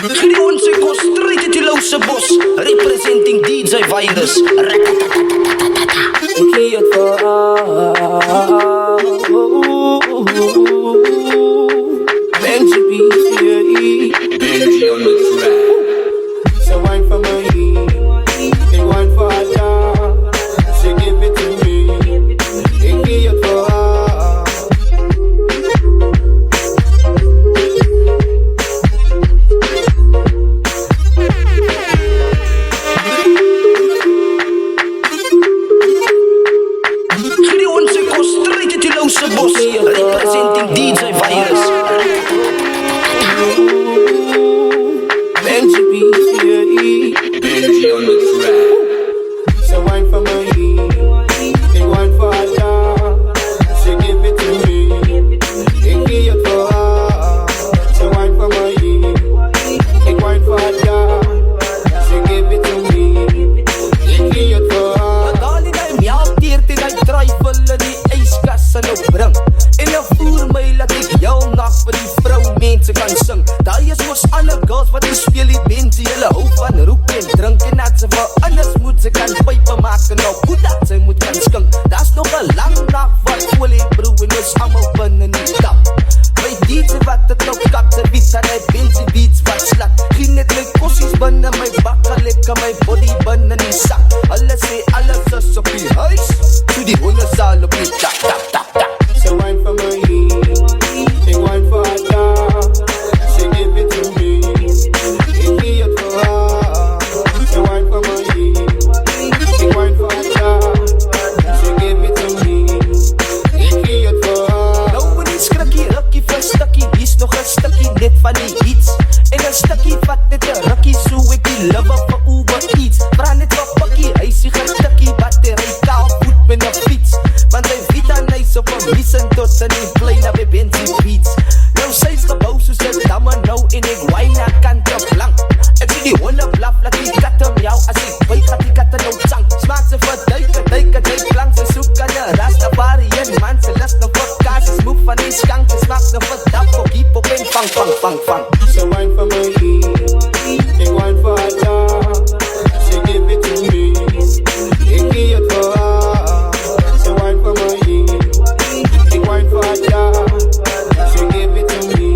Leon se constrite de lou se bos, representing DJ Virus. Hier Benji B, Benji on the track. so wine for me, they wine for her. She give it to me, they give it for her. Leon se constrite de lou se bos, representing DJ Virus. Benji B, Benji on the track. so wine for me, they wine for her. She give it to me, they give it for her. So wine for me, they wine for her. She give it to me, they give it for her. Dali na im jou teert en hy tryfel in die yskas en nou bring. En nou voer my laat ek jou nacht vir die vrou mense kan sing. Daai is oos alle girls wat die speel die mense. Julle hou van roek en drink en dat ze vir anders moet ze kan pype maak en nou goed dat sy moet kan skink. Da's nog 'n lang nacht wat olie broe en ons allemaal binnen die kap. By DJ wat het nou kap, sy wies aan hy Benji beats wat slat. Geen net my kossies binnen my bak, al lekker my body binnen die sak. Alles sê alles is op die huis, so die honde sal op die tak, tak, tak, tak. So wine for me, they wine for her. She give it to me, they give it for her. So wine for me, they wine for her. She give it to me, they give it for her. Nou moet die skrikkie, rukkie vir stukkie, hier's nog 'n stukkie net van die iets. En 'n stukkie vat net 'n rukkie, so ek die liver vir Uber Eats. Vra net vir pakkie, hy sê gertikkie, battery kaal, voet met 'n fiets. Want hy weet aan hy so van missing tot in die play na by Benji beats. Nou sy's gebou soos 'n damme nou en ek wine na kant op plank. Ek sien die honde blaf, laat die kat om jou as ek byt gaat die katte nou chang. Smaak se vir duik plank, se soek aan 'n Rastafari en man se lust nog vir kaas, se smoek van die skank, se smaak nog vir dap, op hip op en pang, pang, pang, pang. So wine for me, they wine for her. She give it to me, they give it for her. So wine for me, they wine for her. She give it to me,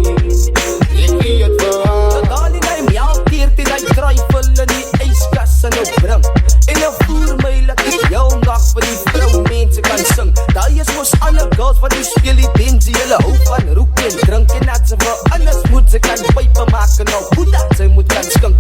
they give it for her. Dali na im jou teert en hy tryfel in die yskas en nou bring. En nou voer my laat ek jou nacht vir die vrou mense kan sing. Daai is oos alle girls wat die speel die Benji. Julle hou van roek en drink en dat ze vir anders moet ze kan pype maak en nou goed dat sy moet kan skink.